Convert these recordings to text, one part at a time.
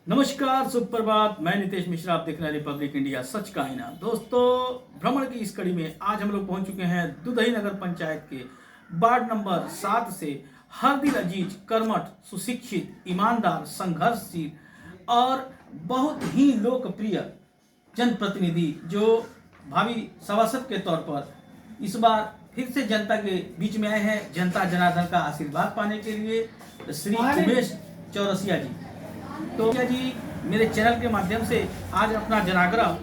नमस्कार, सुप्रभात। मैं नितेश मिश्रा, आप देख रहे हैं रिपब्लिक इंडिया सच का आईना। दोस्तों, भ्रमण की इस कड़ी में आज हम लोग पहुंच चुके हैं दुधही नगर पंचायत के वार्ड नंबर 7 से। हर दिल अजीज, कर्मठ, सुशिक्षित, ईमानदार, संघर्षशील और बहुत ही लोकप्रिय जनप्रतिनिधि जो भावी सभासद के तौर पर इस बार फिर से जनता के बीच में आए हैं, जनता जनार्दन का आशीर्वाद पाने के लिए, श्री उमेश चौरसिया जी। तो भैया जी, मेरे चैनल के माध्यम से आज अपना जनाग्रह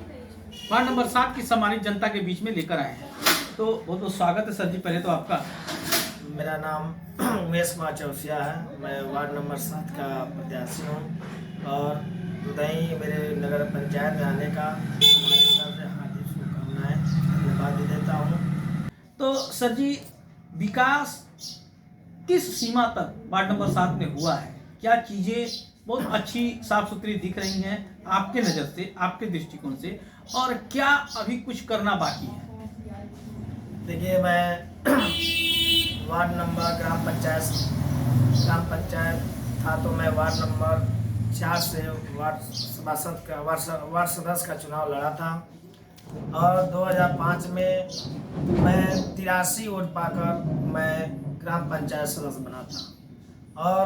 वार्ड नंबर 7 की सम्मानित जनता के बीच में लेकर आए हैं। तो बहुत बहुत स्वागत है सर जी। पहले तो आपका। मेरा नाम उमेश चौरसिया है। मैं वार्ड नंबर 7 का प्रत्याशी हूँ और दुधही मेरे नगर पंचायत में आने का हमारे तरफ से हार्दिक शुभकामनाएं धन्यवाद भी देता हूँ। तो सर जी, विकास किस सीमा तक वार्ड नंबर 7 में हुआ है? क्या चीज़ें बहुत अच्छी साफ सुथरी दिख रही हैं आपके नज़र से, आपके दृष्टिकोण से, और क्या अभी कुछ करना बाकी है? देखिए, मैं वार्ड नंबर ग्राम पंचायत था तो मैं वार्ड नंबर 4 से वार्ड सदस्य का चुनाव लड़ा था और 2005 में मैं 83 वोट पाकर मैं ग्राम पंचायत सदस्य बना था और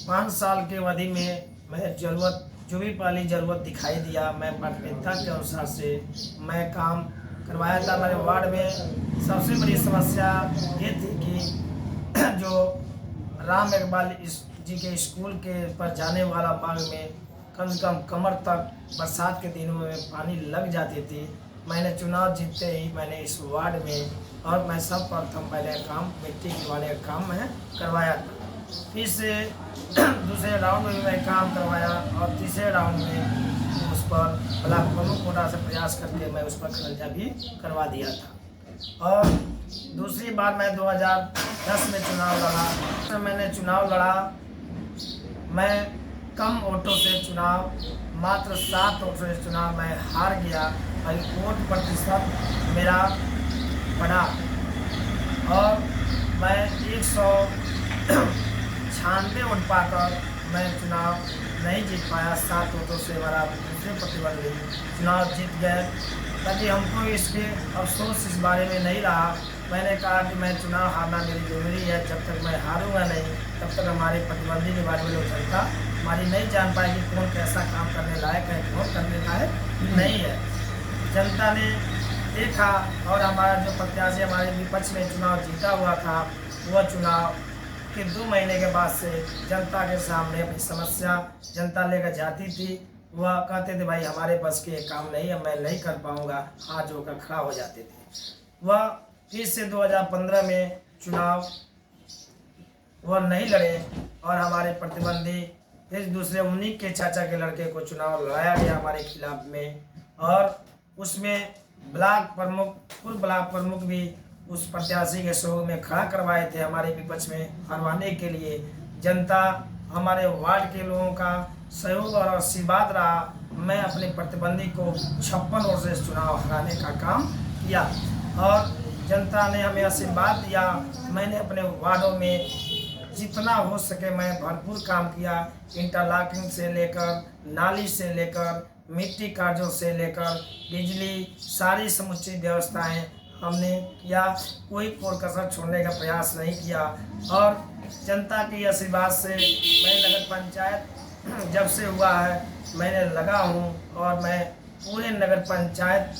5 साल के अवधि में मैं जो भी पहली ज़रूरत दिखाई दिया, मैं प्राथमिकता के अनुसार से मैं काम करवाया था। मेरे वार्ड में सबसे बड़ी समस्या ये थी कि जो राम इकबाल जी के स्कूल के पर जाने वाला मार्ग में कम से कम कमर तक बरसात के दिनों में पानी लग जाती थी। मैंने चुनाव जीतते ही मैंने इस वार्ड में और मैं सब प्रथम पहले काम मिट्टी वाले काम में करवाया था। फिर से दूसरे राउंड में भी मैं काम करवाया और तीसरे राउंड में उस पर ब्लॉक प्रमुख कोटा से प्रयास करके मैं उस पर खर्चा भी करवा दिया था। और दूसरी बार मैं 2010 में चुनाव लड़ा। मैंने चुनाव लड़ा, मैं कम वोटों से चुनाव, मात्र 7 वोटों से चुनाव मैं हार गया और वोट प्रतिशत मेरा बढ़ा और मैं 196 वोट पाकर मैं चुनाव नहीं जीत पाया। 7 वोटों से हमारा दूसरे प्रतिद्वंदी चुनाव जीत गए। ताकि हमको इसके अफसोस इस बारे में नहीं रहा। मैंने कहा कि मैं चुनाव हारना मेरी जरूरी है, जब तक मैं हारूंगा नहीं तब तक हमारे प्रतिद्वंदी के बारे में लोग जनता हमारी नहीं जान पाएगी कौन कैसा काम करने लायक है, कौन करने लायक नहीं है। जनता ने देखा और हमारा जो प्रत्याशी हमारे विपक्ष में चुनाव जीता हुआ था, वह चुनाव के 2 महीने के बाद से जनता के सामने अपनी समस्या जनता लेकर जाती थी। वह कहते थे भाई हमारे बस के काम नहीं है, मैं नहीं कर पाऊंगा, हाथ जोड़कर खड़ा हो जाते थे। वह फिर से 2015 में चुनाव वह नहीं लड़े और हमारे प्रतिद्वंदी फिर दूसरे उन्हीं के चाचा के लड़के को चुनाव लड़ाया गया हमारे खिलाफ में और उसमें पूर्व ब्लॉक प्रमुख भी उस प्रत्याशी के सहयोग में खड़ा करवाए थे हमारे विपक्ष में हरवाने के लिए। जनता हमारे वार्ड के लोगों का सहयोग और आशीर्वाद रहा। मैं अपने प्रतिद्वंदी को 56 वोट से चुनाव हराने का काम किया और जनता ने हमें आशीर्वाद दिया। मैंने अपने वार्डों में जितना हो सके मैं भरपूर काम किया। इंटरलॉकिंग से लेकर, नाली से लेकर, मिट्टी कार्यों से लेकर, बिजली, सारी समुचित व्यवस्थाएं हमने किया। कोई कसर छोड़ने का प्रयास नहीं किया और जनता के आशीर्वाद से मैं नगर पंचायत जब से हुआ है मैंने लगा हूँ और मैं पूरे नगर पंचायत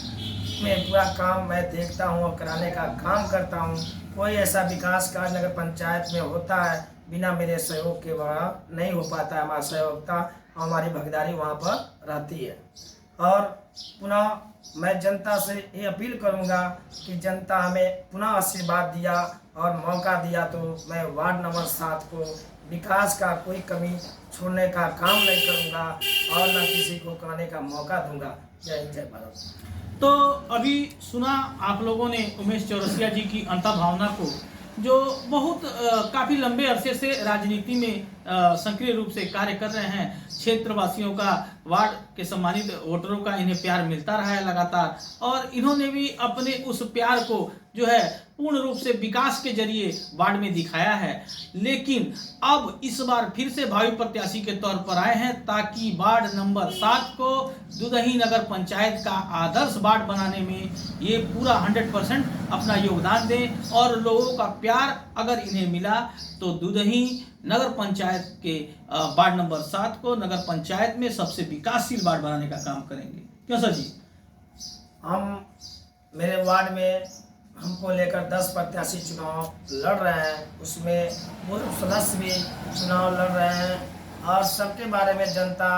में पूरा काम मैं देखता हूँ और कराने का काम करता हूँ। कोई ऐसा विकास कार्य नगर पंचायत में होता है बिना मेरे सहयोग के वहाँ नहीं हो पाता है। हमारा सहयोगता, हमारी भागीदारी वहाँ पर रहती है। और पुनः मैं जनता से ये अपील करूंगा कि जनता हमें पुनः आशीर्वाद दिया और मौका दिया तो मैं वार्ड नंबर 7 को विकास का कोई कमी छोड़ने का काम नहीं करूंगा और न किसी को कहने का मौका दूंगा। जय हिंद, जय भारत। तो अभी सुना आप लोगों ने उमेश चौरसिया जी की अंतर्भावना को जो बहुत काफ़ी लंबे अरसे से राजनीति में सक्रिय रूप से कार्य कर रहे हैं। क्षेत्रवासियों का, वार्ड के सम्मानित वोटरों का इन्हें प्यार मिलता रहा है लगातार, और इन्होंने भी अपने उस प्यार को जो है पूर्ण रूप से विकास के जरिए वार्ड में दिखाया है। लेकिन अब इस बार फिर से भावी प्रत्याशी के तौर पर आए हैं ताकि वार्ड नंबर 7 को दुदही नगर पंचायत का आदर्श वार्ड बनाने में ये पूरा 100% अपना योगदान दें, और लोगों का प्यार अगर इन्हें मिला तो दुदही नगर पंचायत के वार्ड नंबर 7 को नगर पंचायत में सबसे विकासशील वार्ड बनाने का काम करेंगे। क्यों सर जी? हम मेरे वार्ड में हमको लेकर 10 प्रत्याशी चुनाव लड़ रहे हैं, उसमें पूर्व सदस्य भी चुनाव लड़ रहे हैं, और सबके बारे में जनता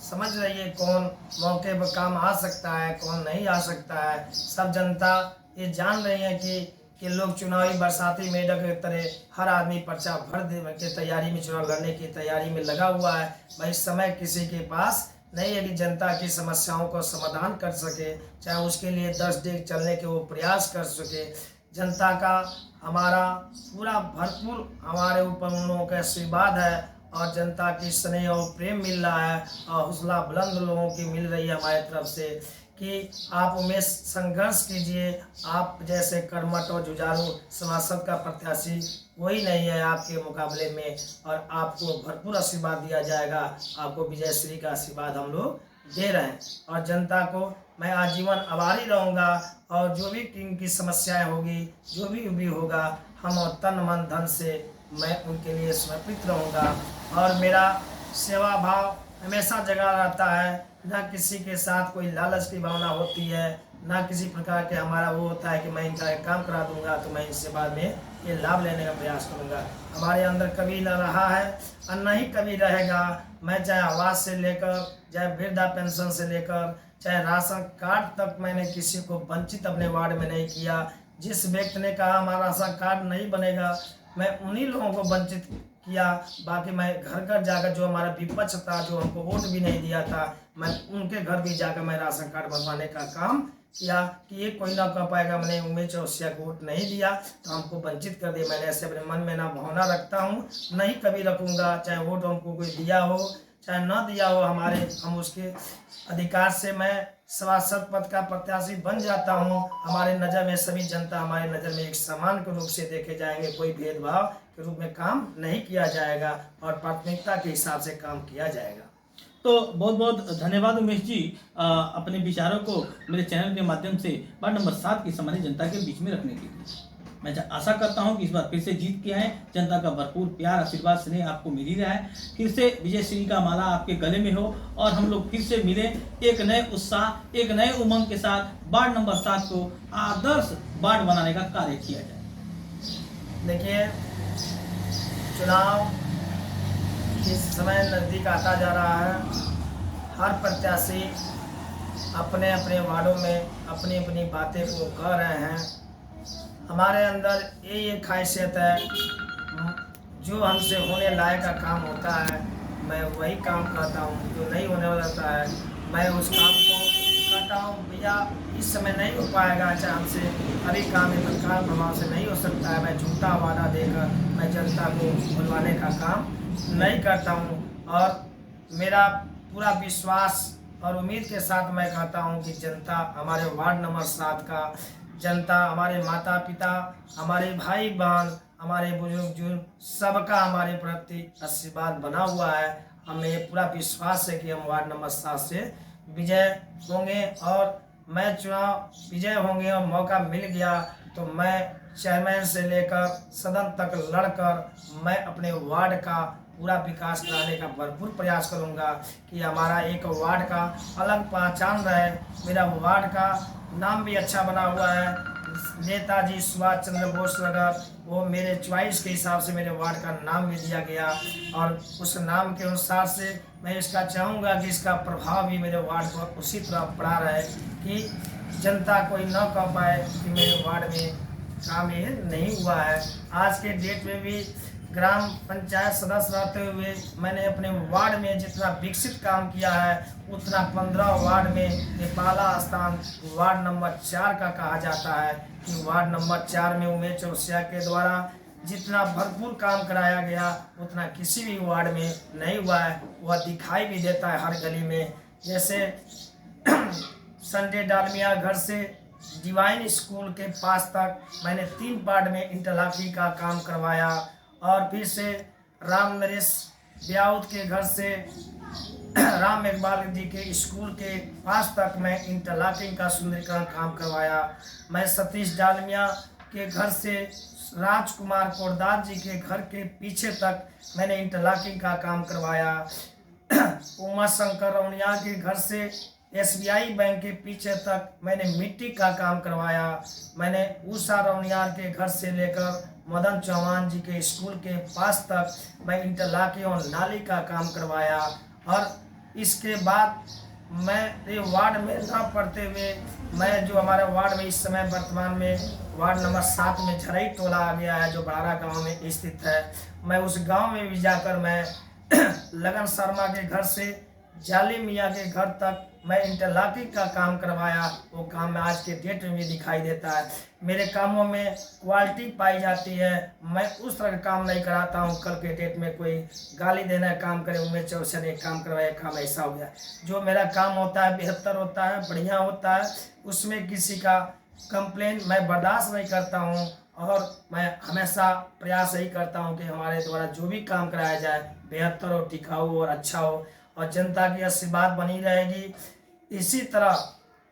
समझ रही है कौन मौके पर काम आ सकता है, कौन नहीं आ सकता है। सब जनता ये जान रही है कि लोग चुनावी बरसाती मेढक की तरह हर आदमी पर्चा भर दे के तैयारी में, चुनाव लड़ने की तैयारी में लगा हुआ है। भाई समय किसी के पास नहीं है कि जनता की समस्याओं को समाधान कर सके, चाहे उसके लिए 10 डेग चलने के वो प्रयास कर सके। जनता का हमारा पूरा भरपूर हमारे ऊपर उन लोगों का आशीर्वाद है, और जनता की स्नेह और प्रेम मिल रहा है, और हौसला बुलंद लोगों की मिल रही है हमारी तरफ से कि आप उमेश संघर्ष कीजिए। आप जैसे कर्मठ और जुझारू सभासद का प्रत्याशी कोई नहीं है आपके मुकाबले में, और आपको भरपूर आशीर्वाद दिया जाएगा। आपको विजय श्री का आशीर्वाद हम लोग दे रहे हैं, और जनता को मैं आजीवन आभारी रहूँगा, और जो भी इनकी समस्याएं होगी, जो भी होगा, हम और तन मन धन से मैं उनके लिए समर्पित रहूँगा। और मेरा सेवा भाव हमेशा जगा रहता है, ना किसी के साथ कोई लालच की भावना होती है, ना किसी प्रकार के हमारा वो होता है कि मैं इनका एक काम करा दूंगा तो मैं इससे बाद में ये लाभ लेने का प्रयास करूंगा। हमारे अंदर कभी न रहा है और न ही कभी रहेगा। मैं चाहे आवास से लेकर, चाहे वृद्धा पेंशन से लेकर, चाहे राशन कार्ड तक मैंने किसी को वंचित अपने वार्ड में नहीं किया। जिस व्यक्ति ने कहा हमारा राशन कार्ड नहीं बनेगा, मैं उन्हीं लोगों को वंचित किया। बाकी मैं घर घर जाकर, जो हमारा विपक्ष था, जो हमको वोट भी नहीं दिया था, मैं उनके घर भी जाकर मैं राशन कार्ड बनवाने का काम किया कि ये कोई ना कर पाएगा, मैंने उमेश चौरसिया को वोट नहीं दिया तो हमको वंचित कर दिया। मैंने ऐसे अपने मन में ना भावना रखता हूँ, नहीं कभी रखूँगा। चाहे वोट हमको कोई दिया हो चाहे ना दिया हो, हम उसके अधिकार से मैं सभासद पद का प्रत्याशी बन जाता हूं। हमारे नज़र में सभी जनता हमारे नज़र में एक समान के रूप से देखे जाएंगे, कोई भेदभाव के रूप में काम नहीं किया जाएगा और प्राथमिकता के हिसाब से काम किया जाएगा। तो बहुत बहुत धन्यवाद उमेश जी, अपने विचारों को मेरे चैनल के माध्यम से वार्ड नंबर 7 की सामान्य जनता के बीच में रखने के लिए। मैं आशा करता हूं कि इस बार फिर से जीत के आए। जनता का भरपूर प्यार, आशीर्वाद, स्नेह आपको मिल ही रहा है। फिर से विजय श्री का माला आपके गले में हो और हम लोग फिर से मिले एक नए उत्साह, एक नए उमंग के साथ वार्ड नंबर 7 को आदर्श वार्ड बनाने का कार्य किया जाए। देखिए, चुनाव इस समय नज़दीक आता जा रहा है। हर प्रत्याशी अपने अपने वार्डों में अपनी अपनी बातें को कह रहे हैं। हमारे अंदर ये ख़ासियत है, जो हमसे होने लायक का काम होता है मैं वही काम करता हूँ, जो नहीं होने वाला होता है मैं उस काम को करता हूँ। भैया इस समय नहीं हो पाएगा, चाहे हमसे अभी काम तत्काल प्रभाव से नहीं हो सकता है, मैं झूठा वादा देकर मैं जनता को बुलवाने का काम नहीं करता हूँ। और मेरा पूरा विश्वास और उम्मीद के साथ मैं कहता हूँ कि जनता, हमारे वार्ड नंबर 7 का जनता, हमारे माता पिता, हमारे भाई बहन, हमारे बुजुर्ग सबका हमारे प्रति आशीर्वाद बना हुआ है। हमें पूरा विश्वास है कि हम वार्ड नंबर 7 से विजय होंगे और मैं चुनाव विजय होंगे। और मौका मिल गया तो मैं चेयरमैन से लेकर सदन तक लड़कर मैं अपने वार्ड का पूरा विकास कराने का भरपूर प्रयास करूंगा कि हमारा एक वार्ड का अलग पहचान रहे। मेरा वार्ड का नाम भी अच्छा बना हुआ है, नेताजी सुभाष चंद्र बोस नगर, वो मेरे चॉइस के हिसाब से मेरे वार्ड का नाम भी दिया गया। और उस नाम के अनुसार से मैं इसका चाहूँगा कि इसका प्रभाव भी मेरे वार्ड पर उसी तरह पड़ा रहे कि जनता कोई न कह पाए कि मेरे वार्ड में काम ये नहीं हुआ है। आज के डेट में भी ग्राम पंचायत सदस्य रहते हुए मैंने अपने वार्ड में जितना विकसित काम किया है उतना 15 वार्ड में ये पहला स्थान वार्ड नंबर 4 का कहा जाता है कि वार्ड नंबर 4 में उमेश चौरसिया के द्वारा जितना भरपूर काम कराया गया उतना किसी भी वार्ड में नहीं हुआ है। वह दिखाई भी देता है हर गली में। जैसे संडे डालमिया घर से डिवाइन स्कूल के पास तक मैंने 3 वार्ड में इंटरलॉकिंग का काम करवाया, और फिर से राम नरेश ब्याउत के घर से राम मेघवाल जी के स्कूल के पास तक मैं इंटरलॉकिंग का सुंदरीकरण काम करवाया। मैं सतीश डालमिया के घर से राजकुमार कोरदार जी के घर के पीछे तक मैंने इंटरलॉकिंग का काम करवाया। उमा शंकर रौनिया के घर से SBI बैंक के पीछे तक मैंने मिट्टी का काम करवाया। मैंने उषा रौनियार के घर से लेकर मदन चौहान जी के स्कूल के पास तक मैं इंटरलॉकिंग और नाली का काम करवाया। और इसके बाद मेरे वार्ड में न पड़ते हुए मैं जो हमारे वार्ड में इस समय वर्तमान में वार्ड नंबर 7 में झरई टोला आ गया है, जो बड़ारा गांव में स्थित है, मैं उस गांव में भी जाकर मैं लगन शर्मा के घर से जाली मियाँ के घर तक मैं इंटरलॉकिंग का काम करवाया। वो काम में आज के डेट में भी दिखाई देता है। मेरे कामों में क्वालिटी पाई जाती है। मैं उस तरह का काम नहीं कराता हूँ कल के डेट में कोई गाली देना काम करे, उमेश चौरसिया ने काम करवाया, काम ऐसा हो गया। जो मेरा काम होता है बेहतर होता है, बढ़िया होता है, उसमें किसी का कंप्लेन मैं बर्दाश्त नहीं करता हूँ। और मैं हमेशा प्रयास यही करता हूँ कि हमारे द्वारा जो भी काम कराया जाए बेहतर हो, टिकाऊ हो और अच्छा हो, और जनता की आशीर्वाद बनी रहेगी। इसी तरह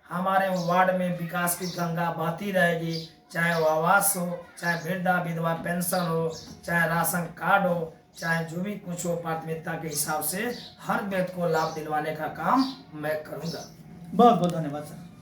हमारे वार्ड में विकास की गंगा बहती रहेगी, चाहे वो आवास हो, चाहे वृद्धा विधवा पेंशन हो, चाहे राशन कार्ड हो, चाहे जो भी कुछ हो, प्राथमिकता के हिसाब से हर व्यक्ति को लाभ दिलवाने का काम मैं करूँगा। बहुत बहुत धन्यवाद सर।